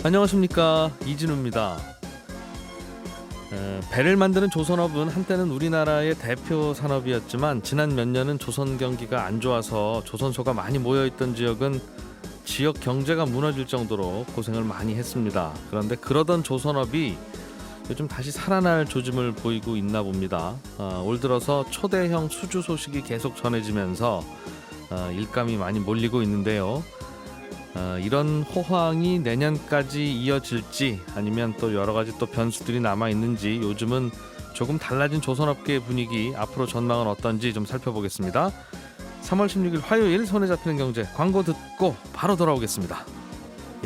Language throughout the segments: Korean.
안녕하십니까, 이진우입니다. 배를 만드는 조선업은 한때는 우리나라의 대표 산업이었지만 지난 몇 년은 조선 경기가 안 좋아서 조선소가 많이 모여있던 지역은 지역 경제가 무너질 정도로 고생을 많이 했습니다. 그런데 그러던 조선업이 요즘 다시 살아날 조짐을 보이고 있나 봅니다. 올 들어서 초대형 수주 소식이 계속 전해지면서 일감이 많이 몰리고 있는데요. 이런 호황이 내년까지 이어질지 아니면 또 여러 가지 또 변수들이 남아 있는지 요즘은 조금 달라진 조선업계의 분위기, 앞으로 전망은 어떤지 좀 살펴보겠습니다. 3월 16일 화요일 손에 잡히는 경제, 광고 듣고 바로 돌아오겠습니다.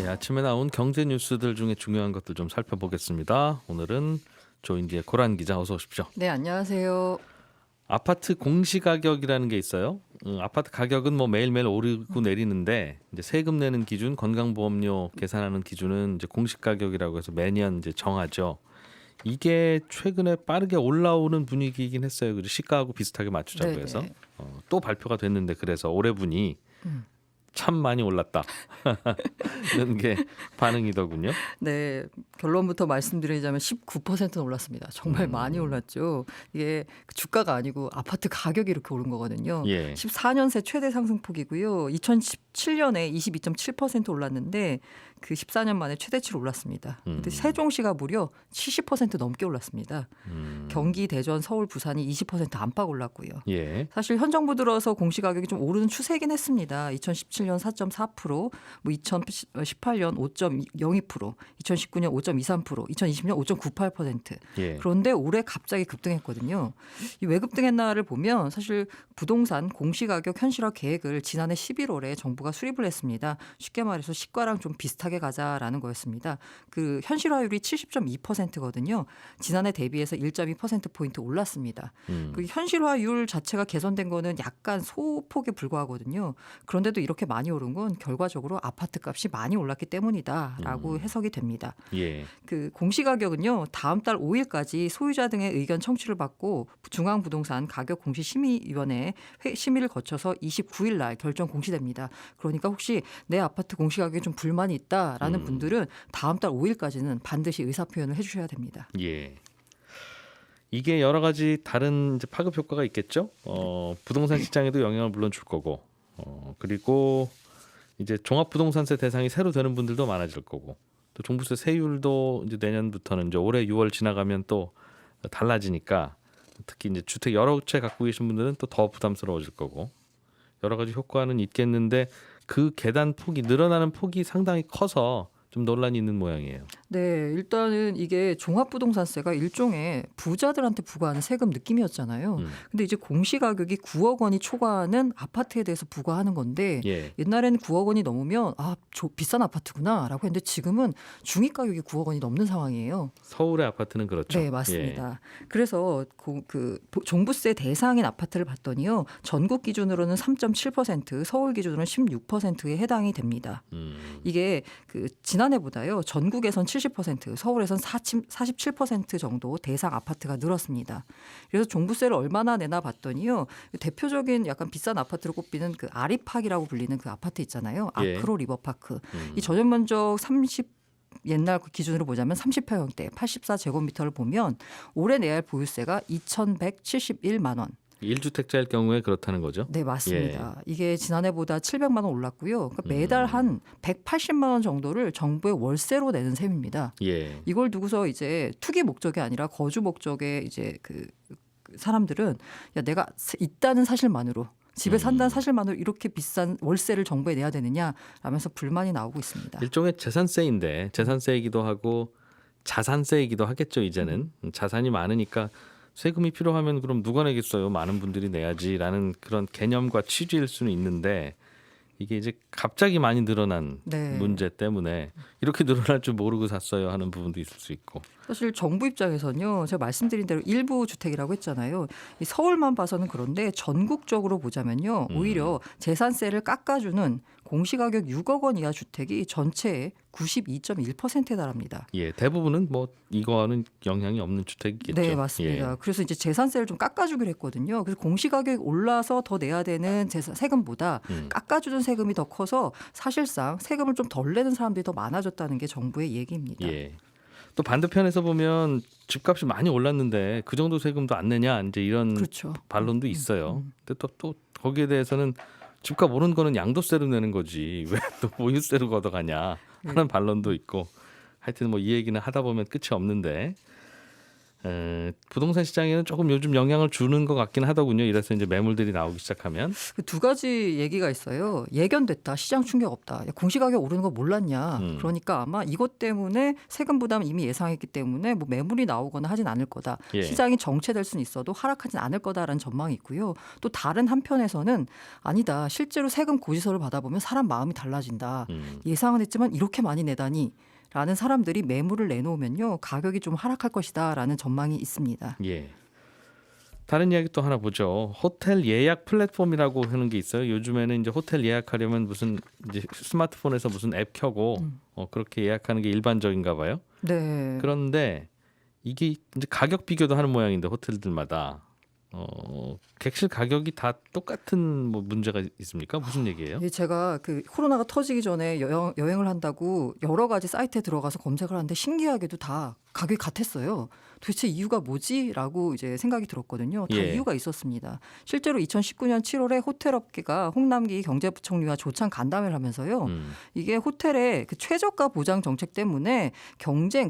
아침에 나온 경제 뉴스들 중에 중요한 것들 좀 살펴보겠습니다. 오늘은 조인디의 고란 기자, 어서 오십시오. 네, 안녕하세요. 아파트 공시가격이라는 게 있어요. 아파트 가격은 뭐 매일매일 오르고 내리는데 이제 세금 내는 기준, 건강보험료 계산하는 기준은 이제 공시가격이라고 해서 매년 이제 정하죠. 이게 최근에 빠르게 올라오는 분위기이긴 했어요. 그래서 시가하고 비슷하게 맞추자고 네네. 해서 또 발표가 됐는데, 그래서 올해분이 참 많이 올랐다 이런 게 반응이더군요. 네, 결론부터 말씀드리자면 19% 올랐습니다. 정말 많이 올랐죠. 이게 주가가 아니고 아파트 가격이 이렇게 오른 거거든요. 예. 14년 새 최대 상승폭이고요. 2017년에 22.7% 올랐는데 그 14년 만에 최대치로 올랐습니다. 근데 세종시가 무려 70% 넘게 올랐습니다. 경기, 대전, 서울, 부산이 20% 안팎 올랐고요. 예. 사실 현 정부 들어서 공시가격이 좀 오르는 추세이긴 했습니다. 2017년 4.4%, 뭐 2018년 5.02%, 2019년 5.23%, 2020년 5.98%. 예. 그런데 올해 갑자기 급등했거든요. 이 왜 급등했나를 보면 사실 부동산 공시가격 현실화 계획을 지난해 11월에 정부가 수립을 했습니다. 쉽게 말해서 시가랑 좀 비슷하게 가자라는 거였습니다. 그 현실화율이 70.2%거든요. 지난해 대비해서 1.2%포인트 올랐습니다. 그 현실화율 자체가 개선된 거는 약간 소폭에 불과하거든요. 그런데도 이렇게 많이 오른 건 결과적으로 아파트 값이 많이 올랐기 때문이다라고 해석이 됩니다. 예. 그 공시가격은요, 다음 달 5일까지 소유자 등의 의견 청취를 받고 중앙부동산 가격공시심의위원회 심의를 거쳐서 29일 날 결정 공시됩니다. 그러니까 혹시 내 아파트 공시가격에 좀 불만이 있다라는 분들은 다음 달 5일까지는 반드시 의사표현을 해주셔야 됩니다. 예. 이게 여러 가지 다른 이제 파급 효과가 있겠죠. 부동산 시장에도 영향을 물론 줄 거고, 그리고 이제 종합부동산세 대상이 새로 되는 분들도 많아질 거고, 또 종부세 세율도 이제 내년부터는 이제 올해 6월 지나가면 또 달라지니까 특히 이제 주택 여러 채 갖고 계신 분들은 또 더 부담스러워질 거고, 여러 가지 효과는 있겠는데 그 계단 폭이 늘어나는 폭이 상당히 커서 좀 논란이 있는 모양이에요. 네, 일단은 이게 종합부동산세가 일종의 부자들한테 부과하는 세금 느낌이었잖아요. 근데 이제 공시가격이 9억 원이 초과하는 아파트에 대해서 부과하는 건데, 예. 옛날에는 9억 원이 넘으면 비싼 아파트구나라고 했는데 지금은 중위가격이 9억 원이 넘는 상황이에요. 서울의 아파트는 그렇죠. 네, 맞습니다. 그래서 종부세 대상인 아파트를 봤더니요, 전국 기준으로는 3.7%, 서울 기준으로는 16%에 해당이 됩니다. 이게 그 지난해보다요, 전국에선 70%, 서울에선 47% 정도 대상 아파트가 늘었습니다. 그래서 종부세를 얼마나 내나 봤더니요, 대표적인 약간 비싼 아파트로 꼽히는 그 아리팍이라고 불리는 그 아파트 있잖아요. 예. 아크로 리버파크. 이 전용 면적 옛날 그 기준으로 보자면 30평형대 84제곱미터를 보면 올해 내야 할 보유세가 2,171만 원. 1주택자일 경우에 그렇다는 거죠. 네, 맞습니다. 이게 지난해보다 700만 원 올랐고요. 그러니까 매달 한 180만 원 정도를 정부에 월세로 내는 셈입니다. 예. 이걸 두고서 이제 투기 목적이 아니라 거주 목적의 이제 그 사람들은 야, 내가 있다는 사실만으로, 집에 산다는 사실만으로 이렇게 비싼 월세를 정부에 내야 되느냐 라면서 불만이 나오고 있습니다. 일종의 재산세인데, 재산세이기도 하고 자산세이기도 하겠죠. 이제는 자산이 많으니까 세금이 필요하면 그럼 누가 내겠어요? 많은 분들이 내야지라는 그런 개념과 취지일 수는 있는데, 이게 이제 갑자기 많이 늘어난 네. 문제 때문에 이렇게 늘어날 줄 모르고 샀어요 하는 부분도 있을 수 있고. 사실 정부 입장에서는요, 제가 말씀드린 대로 일부 주택이라고 했잖아요. 이 서울만 봐서는 그런데 전국적으로 보자면요, 오히려 재산세를 깎아주는 공시가격 6억 원 이하 주택이 전체의 92.1%에 달합니다. 예, 대부분은 뭐 이거는 영향이 없는 주택이겠죠. 네, 맞습니다. 예. 그래서 이제 재산세를 좀 깎아주기로 했거든요. 그래서 공시가격이 올라서 더 내야 되는 세금보다 깎아주는 세금이 더 커서 사실상 세금을 좀 덜 내는 사람들이 더 많아졌다는 게 정부의 얘기입니다. 예. 또 반대편에서 보면 집값이 많이 올랐는데 그 정도 세금도 안 내냐 이제 이런 그렇죠. 반론도 있어요. 근데 또 거기에 대해서는 집값 오른 거는 양도세로 내는 거지 왜 또 보유세로 걷어가냐 하는 반론도 있고 하여튼 뭐 이 얘기는 하다 보면 끝이 없는데 부동산 시장에는 조금 요즘 영향을 주는 것 같긴 하더군요. 이래서 이제 매물들이 나오기 시작하면 그 두 가지 얘기가 있어요. 예견됐다. 시장 충격 없다. 야, 공시가격 오르는 거 몰랐냐. 그러니까 아마 이것 때문에 세금 부담 이미 예상했기 때문에 뭐 매물이 나오거나 하진 않을 거다. 예. 시장이 정체될 수는 있어도 하락하진 않을 거다라는 전망이 있고요. 또 다른 한편에서는 아니다. 실제로 세금 고지서를 받아보면 사람 마음이 달라진다. 예상은 했지만 이렇게 많이 내다니. 라는 사람들이 매물을 내놓으면요. 가격이 좀 하락할 것이다 라는 전망이 있습니다. 예. 다른 이야기 또 하나 보죠. 호텔 예약 플랫폼이라고 하는 게 있어요. 요즘에는 이제 호텔 예약하려면 무슨 이제 스마트폰에서 무슨 앱 켜고 그렇게 예약하는 게 일반적인가 봐요. 네. 그런데 이게 이제 가격 비교도 하는 모양인데 호텔들마다 객실 가격이 다 똑같은 뭐 문제가 있습니까? 무슨 얘기예요? 예, 제가 그 코로나가 터지기 전에 여행을 한다고 여러 가지 사이트에 들어가서 검색을 하는데 신기하게도 다 가격이 같았어요. 도대체 이유가 뭐지라고 이제 생각이 들었거든요. 다 예. 이유가 있었습니다. 실제로 2019년 7월에 호텔업계가 홍남기 경제부총리와 조찬 간담회를 하면서요. 이게 호텔의 그 최저가 보장 정책 때문에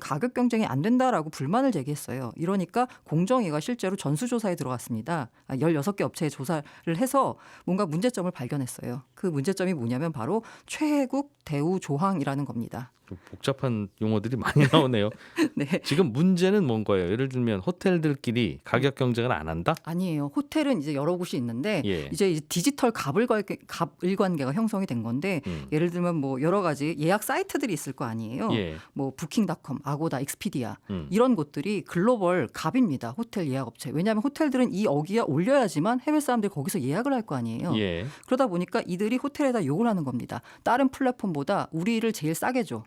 가격 경쟁이 안 된다라고 불만을 제기했어요. 이러니까 공정위가 실제로 전수조사에 들어갔습니다. 16개 업체에 조사를 해서 뭔가 문제점을 발견했어요. 그 문제점이 뭐냐면 바로 최혜국 대우 조항이라는 겁니다. 좀 복잡한 용어들이 많이 나오네요. 네. 지금 문제는 뭔 거예요? 예를 들면 호텔들끼리 가격 경쟁을 안 한다? 아니에요. 호텔은 이제 여러 곳이 있는데 예. 이제 디지털 갑일관계가 형성이 된 건데 예를 들면 뭐 여러 가지 예약 사이트들이 있을 거 아니에요. 예. 뭐 부킹닷컴, 아고다, 익스피디아 음. 이런 곳들이 글로벌 갑입니다. 호텔 예약 업체. 왜냐하면 호텔들은 이 어기에 올려야지만 해외 사람들이 거기서 예약을 할 거 아니에요. 예. 그러다 보니까 이들이 호텔에다 욕을 하는 겁니다. 다른 플랫폼보다 우리를 제일 싸게 줘.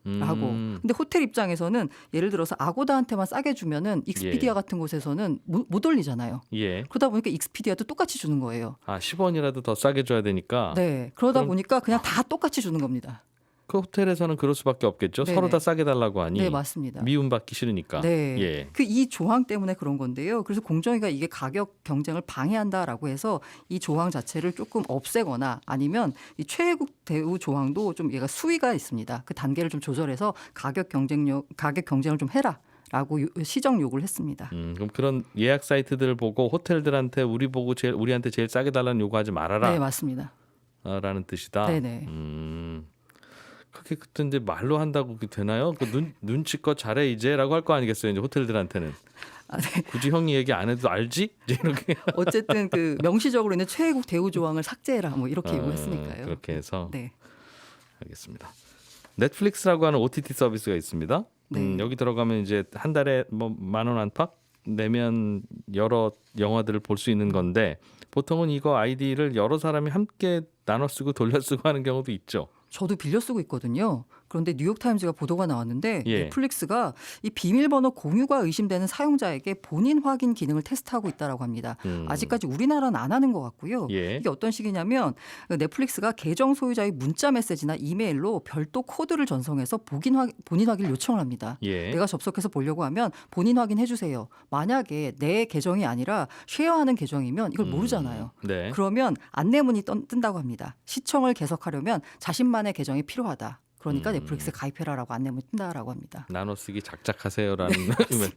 라고. 근데 호텔 입장에서는 예를 들어서 아고다한테만 싸게 주면은 익스피디아 예. 같은 곳에서는 못 올리잖아요. 예. 그러다 보니까 익스피디아도 똑같이 주는 거예요. 10원이라도 더 싸게 줘야 되니까. 네. 그러다 그럼- 보니까 그냥 다 똑같이 주는 겁니다. 그 호텔에서는 그럴 수밖에 없겠죠. 네네. 서로 다 싸게 달라고 하니. 네, 맞습니다. 미움받기 싫으니까. 네. 예. 그 이 조항 때문에 그런 건데요. 그래서 공정위가 이게 가격 경쟁을 방해한다라고 해서 이 조항 자체를 조금 없애거나 아니면 이 최혜국 대우 조항도 좀 얘가 수위가 있습니다. 그 단계를 좀 조절해서 가격 경쟁을 좀 해라. 라고 시정 요구를 했습니다. 그럼 그런 예약 사이트들을 보고 호텔들한테 우리한테 제일 싸게 달라는 요구하지 말아라. 네, 맞습니다. 라는 뜻이다. 네네. 그게 그때 이제 말로 한다고 그게 되나요? 그 눈치껏 잘해 이제라고 할 거 아니겠어요? 이제 호텔들한테는 네. 굳이 형이 얘기 안 해도 알지? 이제 이렇게 어쨌든 그 명시적으로 있는 최혜국 대우 조항을 삭제해라 뭐 이렇게 요구했으니까요. 그렇게 해서 네. 알겠습니다. 넷플릭스라고 하는 OTT 서비스가 있습니다. 네. 여기 들어가면 이제 한 달에 뭐 10,000원 안팎 내면 여러 영화들을 볼 수 있는 건데 보통은 이거 아이디를 여러 사람이 함께 나눠 쓰고 돌려 쓰고 하는 경우도 있죠. 저도 빌려 쓰고 있거든요. 그런데 뉴욕타임즈가 보도가 나왔는데 예. 넷플릭스가 이 비밀번호 공유가 의심되는 사용자에게 본인 확인 기능을 테스트하고 있다고 합니다. 아직까지 우리나라는 안 하는 것 같고요. 예. 이게 어떤 식이냐면 넷플릭스가 계정 소유자의 문자 메시지나 이메일로 별도 코드를 전송해서 본인 확인을 요청을 합니다. 예. 내가 접속해서 보려고 하면 본인 확인해 주세요. 만약에 내 계정이 아니라 쉐어하는 계정이면 이걸 모르잖아요. 네. 그러면 안내문이 뜬다고 합니다. 시청을 계속하려면 자신만의 계정이 필요하다. 그러니까 넷플릭스에 가입해라라고 안내문이 뜬다라고 합니다. 나눠 쓰기 작작하세요라는 근데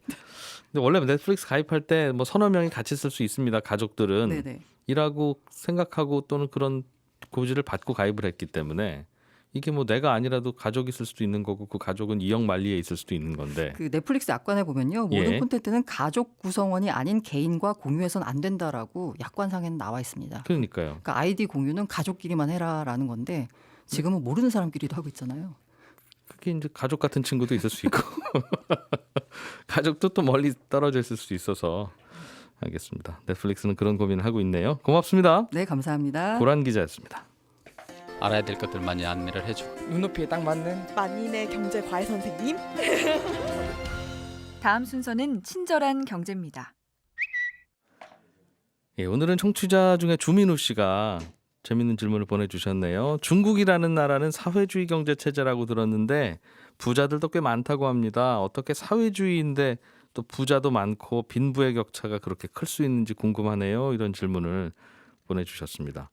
원래 넷플릭스 가입할 때 뭐 서너 명이 같이 쓸 수 있습니다. 가족들은 네네. 이라고 생각하고 또는 그런 고지를 받고 가입을 했기 때문에 이게 뭐 내가 아니라도 가족이 쓸 수도 있는 거고 그 가족은 이역 만리에 있을 수도 있는 건데 그 넷플릭스 약관에 보면요. 모든 예. 콘텐츠는 가족 구성원이 아닌 개인과 공유해서는 안 된다라고 약관상에는 나와 있습니다. 그러니까요. 그러니까 아이디 공유는 가족끼리만 해라라는 건데 지금은 모르는 사람끼리도 하고 있잖아요. 그게 이제 가족 같은 친구도 있을 수 있고 가족도 또 멀리 떨어져 있을 수 있어서 알겠습니다. 넷플릭스는 그런 고민을 하고 있네요. 고맙습니다. 네, 감사합니다. 고란 기자였습니다. 알아야 될 것들 많이 안내를 해주고. 눈높이에 딱 맞는 만인의 경제 과외 선생님. 다음 순서는 친절한 경제입니다. 예, 오늘은 청취자 중에 주민우 씨가 재밌는 질문을 보내주셨네요. 중국이라는 나라는 사회주의 경제 체제라고 들었는데 부자들도 꽤 많다고 합니다. 어떻게 사회주의인데 또 부자도 많고 빈부의 격차가 그렇게 클 수 있는지 궁금하네요. 이런 질문을 보내주셨습니다.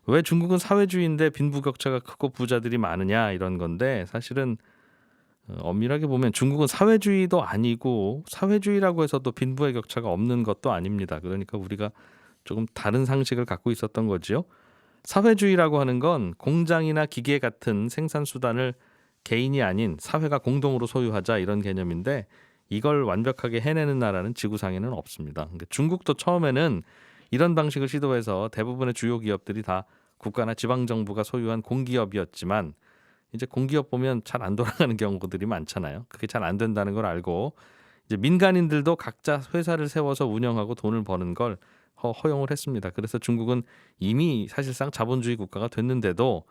왜 중국은 사회주의인데 빈부 격차가 크고 부자들이 많으냐 이런 건데 사실은 엄밀하게 보면 중국은 사회주의도 아니고 사회주의라고 해서 또 빈부의 격차가 없는 것도 아닙니다. 그러니까 우리가 조금 다른 상식을 갖고 있었던 거지요. 사회주의라고 하는 건 공장이나 기계 같은 생산 수단을 개인이 아닌 사회가 공동으로 소유하자 이런 개념인데 이걸 완벽하게 해내는 나라는 지구상에는 없습니다. 그러니까 중국도 처음에는 이런 방식을 시도해서 대부분의 주요 기업들이 다 국가나 지방정부가 소유한 공기업이었지만 이제 공기업 보면 잘 안 돌아가는 경우들이 많잖아요. 그게 잘 안 된다는 걸 알고 이제 민간인들도 각자 회사를 세워서 운영하고 돈을 버는 걸 허용을 했습니다. 그래서 중국은 이미 사실상 자본주의 국가가 됐는데도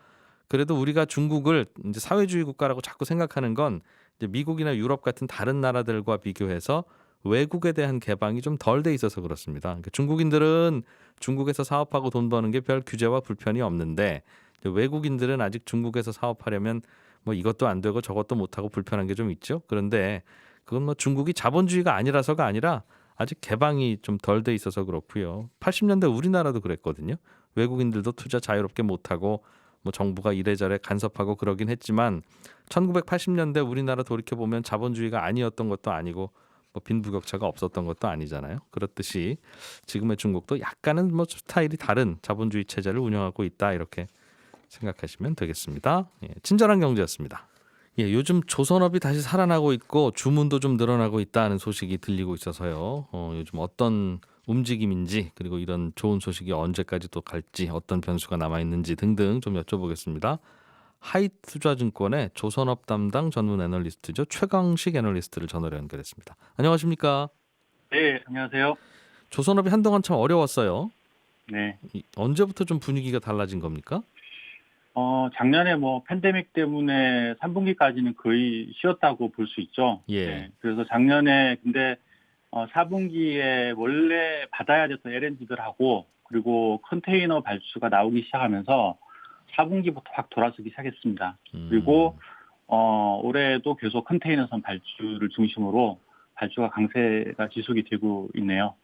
그래도 우리가 중국을 이제 사회주의 국가라고 자꾸 생각하는 건 이제 미국이나 유럽 같은 다른 나라들과 비교해서 외국에 대한 개방이 좀 덜 돼 있어서 그렇습니다. 그러니까 중국인들은 중국에서 사업하고 돈 버는 게 별 규제와 불편이 없는데 외국인들은 아직 중국에서 사업하려면 뭐 이것도 안 되고 저것도 못 하고 불편한 게 좀 있죠. 그런데 그건 뭐 중국이 자본주의가 아니라서가 아니라 아직 개방이 좀 덜 돼 있어서 그렇고요. 80년대 우리나라도 그랬거든요. 외국인들도 투자 자유롭게 못 하고 뭐 정부가 이래저래 간섭하고 그러긴 했지만 1980년대 우리나라 돌이켜 보면 자본주의가 아니었던 것도 아니고 뭐 빈부격차가 없었던 것도 아니잖아요. 그렇듯이 지금의 중국도 약간은 뭐 스타일이 다른 자본주의 체제를 운영하고 있다 이렇게 생각하시면 되겠습니다. 예, 친절한 경제였습니다. 예, 요즘 조선업이 다시 살아나고 있고 주문도 좀 늘어나고 있다는 소식이 들리고 있어서요. 요즘 어떤 움직임인지 그리고 이런 좋은 소식이 언제까지 또 갈지 어떤 변수가 남아있는지 등등 좀 여쭤보겠습니다. 하이투자증권의 조선업 담당 전문 애널리스트죠. 최강식 애널리스트를 전화로 연결했습니다. 안녕하십니까? 네, 안녕하세요. 조선업이 한동안 참 어려웠어요. 네. 언제부터 좀 분위기가 달라진 겁니까? 작년에 뭐 팬데믹 때문에 3분기까지는 거의 쉬었다고 볼 수 있죠. 예. 네, 그래서 작년에 근데 4분기에 원래 받아야 됐던 LNG들하고 그리고 컨테이너 발주가 나오기 시작하면서 4분기부터 확 돌아서기 시작했습니다. 그리고 올해도 계속 컨테이너선 발주를 중심으로 발주가 강세가 지속이 되고 있네요.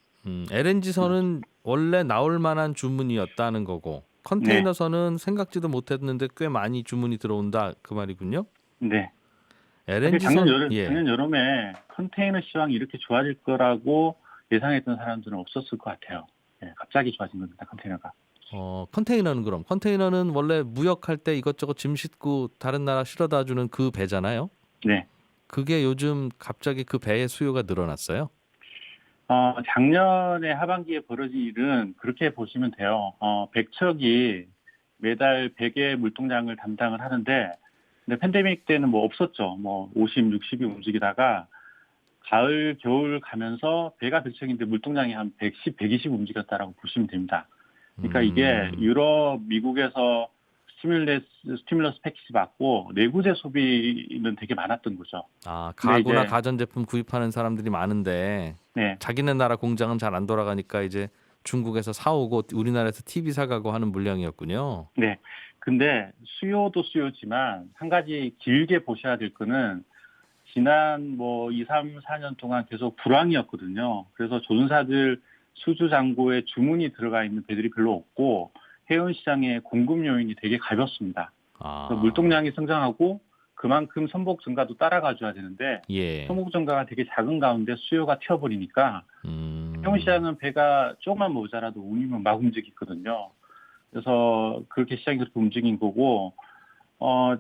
LNG선은 원래 나올 만한 주문이었다는 거고 컨테이너선은 생각지도 못했는데 꽤 많이 주문이 들어온다 그 말이군요. 네. LNG선 작년 여름에 컨테이너 시황이 이렇게 좋아질 거라고 예상했던 사람들은 없었을 것 같아요. 네, 갑자기 좋아진 겁니다. 컨테이너가. 컨테이너는 그럼 컨테이너는 원래 무역할 때 이것저것 짐 싣고 다른 나라 실어다 주는 그 배잖아요. 네. 그게 요즘 갑자기 그 배의 수요가 늘어났어요. 작년에 하반기에 벌어진 일은 그렇게 보시면 돼요. 백척이 매달 100의 물동량을 담당을 하는데, 근데 팬데믹 때는 뭐 없었죠. 뭐 50, 60이 움직이다가 가을, 겨울 가면서 배가 백척인데 물동량이 한 110, 120 움직였다라고 보시면 됩니다. 그러니까 이게 유럽, 미국에서 스티뮬러스 패키지 받고 내구재 소비는 되게 많았던 거죠. 가구나 가전제품 구입하는 사람들이 많은데 네. 자기네 나라 공장은 잘 안 돌아가니까 이제 중국에서 사오고 우리나라에서 TV 사가고 하는 물량이었군요. 네. 근데 수요도 수요지만 한 가지 길게 보셔야 될 거는 지난 뭐 2, 3, 4년 동안 계속 불황이었거든요. 그래서 조선사들 수주 잔고에 주문이 들어가 있는 배들이 별로 없고 해운 시장의 공급 요인이 되게 가볍습니다. 물동량이 성장하고 그만큼 선복 증가도 따라가줘야 되는데 선복 증가가 되게 작은 가운데 수요가 튀어버리니까 해운 시장은 배가 조금만 모자라도 운이면 막 움직이거든요. 그래서 그렇게 시장이 그렇게 움직인 거고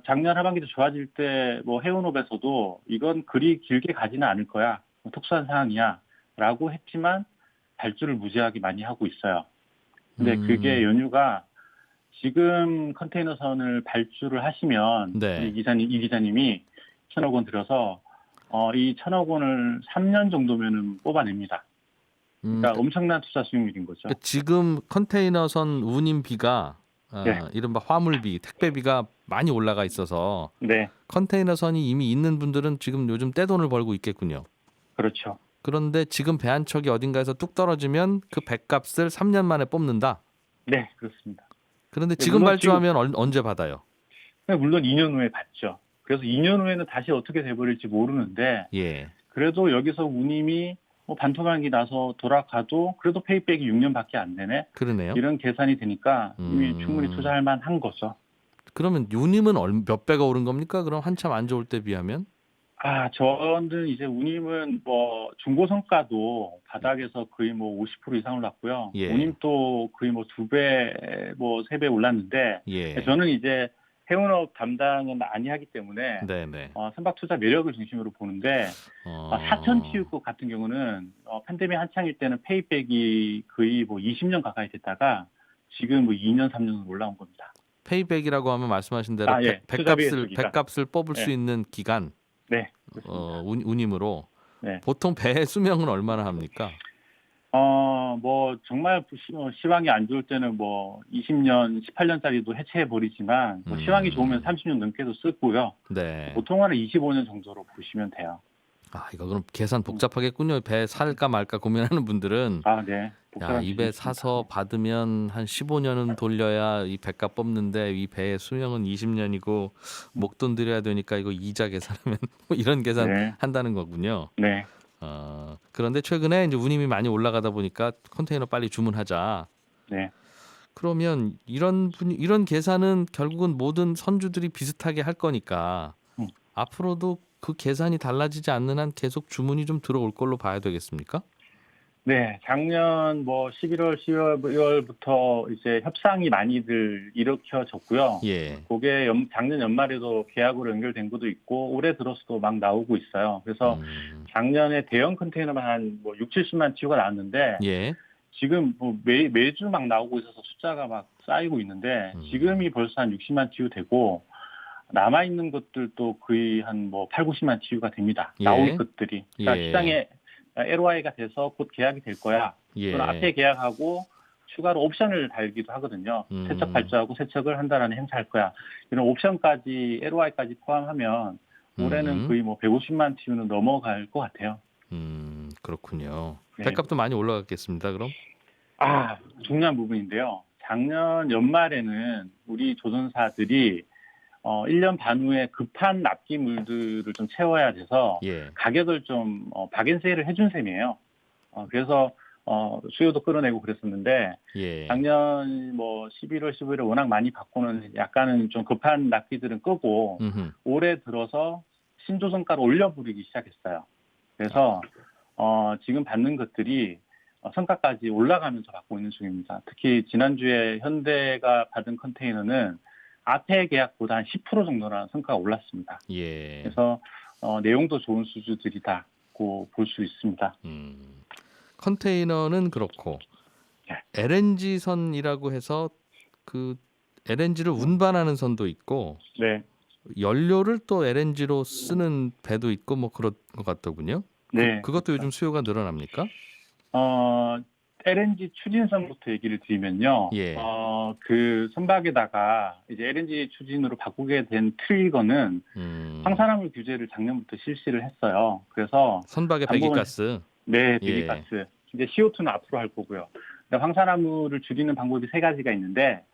작년 하반기도 좋아질 때 뭐 해운업에서도 이건 그리 길게 가지는 않을 거야. 특수한 상황이야. 라고 했지만 발주를 무지하게 많이 하고 있어요. 근데 그게 연유가 지금 컨테이너선을 발주를 하시면 이 기자님이 1,000억 원 들여서 이 1,000억 원을 3년 정도면은 뽑아냅니다. 그러니까 엄청난 투자 수익률인 거죠. 지금 컨테이너선 운임비가 네. 이른바 화물비, 택배비가 많이 올라가 있어서 네, 컨테이너선이 이미 있는 분들은 지금 요즘 떼돈을 벌고 있겠군요. 그렇죠. 그런데 지금 배 한 척이 어딘가에서 뚝 떨어지면 그 배값을 3년 만에 뽑는다. 네, 그렇습니다. 그런데 네, 지금 물론 발주하면 언제 받아요? 물론 2년 후에 받죠. 그래서 2년 후에는 다시 어떻게 돼버릴지 모르는데 예. 그래도 여기서 운임이 뭐 반토막이 나서 돌아가도 그래도 페이백이 6년밖에 안 되네. 그러네요. 이런 계산이 되니까 이미 음. 충분히 투자할 만한 거죠. 그러면 운임은 몇 배가 오른 겁니까? 그럼 한참 안 좋을 때 비하면? 저는 이제 운임은 뭐 중고성가도 바닥에서 거의 뭐 50% 이상 올랐고요. 예. 운임도 거의 뭐 2배, 뭐 3배 올랐는데 예. 저는 이제 해운업 담당은 많이 하기 때문에 네네. 선박 투자 매력을 중심으로 보는데 사천치유급 같은 경우는 팬데믹 한창일 때는 페이백이 거의 뭐 20년 가까이 됐다가 지금 뭐 2년, 3년 올라온 겁니다. 페이백이라고 하면 말씀하신 대로 예. 투자비의 기간. 배값을 뽑을 수 네. 있는 기간, 네, 그렇습니다. 운임으로. 네. 보통 배의 수명은 얼마나 합니까? 뭐 정말 시황이 안 좋을 때는 뭐 20년, 18년짜리도 해체해 버리지만 뭐 시황이 좋으면 30년 넘게도 쓰고요. 네. 보통은 25년 정도로 보시면 돼요. 이거 그럼 계산 복잡하겠군요. 배 살까 말까 고민하는 분들은 네. 야, 이 배 사서 받으면 한 15년은 돌려야 이 배값 뽑는데 이 배의 수명은 20년이고 목돈 들여야 되니까 이거 이자 계산하면 뭐 이런 계산 네. 한다는 거군요. 네. 그런데 최근에 이제 운임이 많이 올라가다 보니까 컨테이너 빨리 주문하자. 네. 그러면 이런 계산은 결국은 모든 선주들이 비슷하게 할 거니까 앞으로도 그 계산이 달라지지 않는 한 계속 주문이 좀 들어올 걸로 봐야 되겠습니까? 네, 작년 뭐 11월, 12월부터 이제 협상이 많이들 일으켜졌고요. 예. 그게 작년 연말에도 계약으로 연결된 것도 있고 올해 들어서도 막 나오고 있어요. 그래서 작년에 대형 컨테이너만 한 뭐 6, 70만 TU가 나왔는데 예. 지금 뭐 매주 막 나오고 있어서 숫자가 막 쌓이고 있는데 지금이 벌써 한 60만 TU 되고 남아 있는 것들도 거의 한 뭐 8, 90만 TU가 됩니다. 예. 나올 것들이. 그러니까 예. 시장에 LOI가 돼서 곧 계약이 될 거야. 예. 또는 앞에 계약하고 추가로 옵션을 달기도 하거든요. 세척 발주하고 세척을 한 달 안에 행사할 거야. 이런 옵션까지 LOI까지 포함하면 올해는 거의 뭐 150만 TU는 넘어갈 것 같아요. 그렇군요. 네. 배값도 많이 올라갔겠습니다. 그럼? 중요한 부분인데요. 작년 연말에는 우리 조선사들이 1년 반 후에 급한 납기물들을 좀 채워야 돼서 예. 가격을 좀 박앤세일을 해준 셈이에요. 그래서 수요도 끌어내고 그랬었는데 예. 작년 뭐 11월, 15일에 워낙 많이 받고는 약간은 좀 급한 납기들은 끄고 올해 들어서 신조선가를 올려 부리기 시작했어요. 그래서 지금 받는 것들이 성과까지 올라가면서 받고 있는 중입니다. 특히 지난주에 현대가 받은 컨테이너는 앞에 계약보다 한 10% 정도나 성과가 올랐습니다. 예. 그래서 내용도 좋은 수주들이다고 볼 수 있습니다. 컨테이너는 그렇고 LNG 선이라고 해서 그 LNG를 운반하는 선도 있고 네. 연료를 또 LNG로 쓰는 배도 있고 뭐 그런 것 같더군요. 네. 그것도 요즘 수요가 늘어납니까? LNG 추진선부터 얘기를 드리면요. 예. 그 선박에다가 이제 LNG 추진으로 바꾸게 된 트리거는 황산화물 규제를 작년부터 실시를 했어요. 그래서 선박의 배기가스. 네, 배기가스. 이제 CO2는 앞으로 할 거고요. 황산화물을 줄이는 방법이 세 가지가 있는데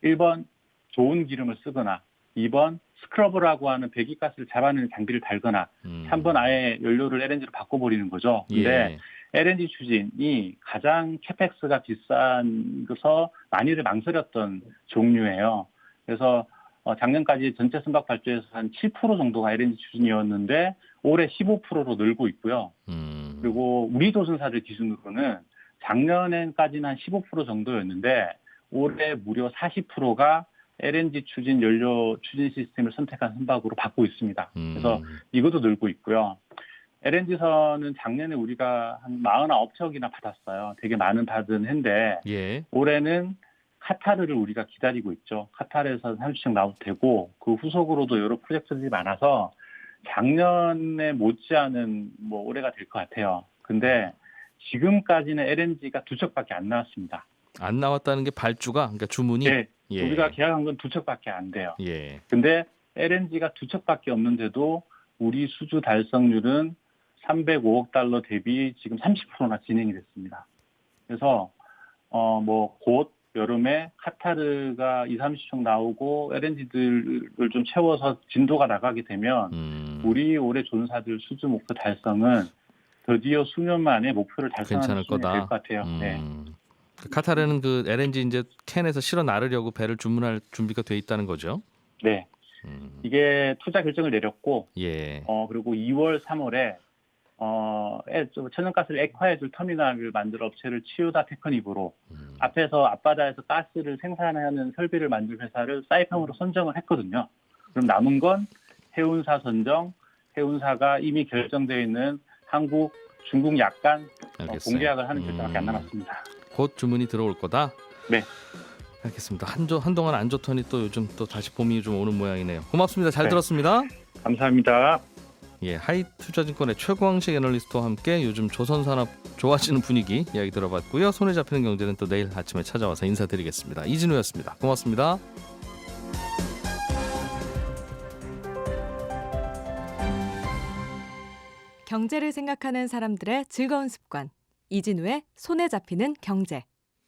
1번 좋은 기름을 쓰거나 2번 스크러버라고 하는 배기가스를 잡아내는 장비를 달거나 3번 아예 연료를 LNG로 바꿔버리는 거죠. 근데 LNG 추진이 가장 캐펙스가 비싼 것서 많이들 망설였던 종류예요. 그래서 작년까지 전체 선박 발주에서 한 7% 정도가 LNG 추진이었는데 올해 15%로 늘고 있고요. 그리고 우리 조선사들 기준으로는 작년에까지는 한 15% 정도였는데 올해 무려 40%가 LNG 추진 연료 추진 시스템을 선택한 선박으로 받고 있습니다. 그래서 이것도 늘고 있고요. LNG선은 작년에 우리가 한 49척이나 받았어요. 되게 많은 받은 해인데 올해는 카타르를 우리가 기다리고 있죠. 카타르에서 30척 나올 테고 그 후속으로도 여러 프로젝트들이 많아서 작년에 못지않은 뭐 올해가 될 것 같아요. 근데 지금까지는 LNG가 2척밖에 안 나왔습니다. 안 나왔다는 게 발주가 그러니까 주문이 네, 예. 우리가 계약한 건 2척밖에 안 돼요. 예. 근데 LNG가 2척밖에 없는데도 우리 수주 달성률은 305억 달러 대비 지금 30%나 진행이 됐습니다. 그래서 뭐 곧 여름에 카타르가 2, 30척 나오고 LNG들을 좀 채워서 진도가 나가게 되면 우리 올해 조선사들 수주 목표 달성은 드디어 수년 만에 목표를 달성하는 괜찮을 수준이 될 거다. 것 같아요. 네. 카타르는 그 LNG 이제 캔에서 실어 나르려고 배를 주문할 준비가 돼 있다는 거죠. 네. 이게 투자 결정을 내렸고, 예. 그리고 2월, 3월에 천연가스를 액화해줄 터미널을 만들 업체를 치유다 테크닉으로 앞에서 앞바다에서 가스를 생산하는 설비를 만들 회사를 사이펌으로 선정을 했거든요. 그럼 남은 건 해운사 선정, 해운사가 이미 결정되어 있는 한국, 중국 약간 알겠어요. 공계약을 하는 결정밖에 안 남았습니다. 곧 주문이 들어올 거다. 네. 알겠습니다. 한동안 안 좋더니 또 요즘 또 다시 봄이 좀 오는 모양이네요. 고맙습니다. 잘 네. 들었습니다. 감사합니다. 예, 하이투자증권의 최광식 애널리스트와 함께 요즘 조선산업 좋아지는 분위기 이야기 들어봤고요. 손에 잡히는 경제는 또 내일 아침에 찾아와서 인사드리겠습니다. 이진우였습니다. 고맙습니다. 경제를 생각하는 사람들의 즐거운 습관. 이진우의 손에 잡히는 경제.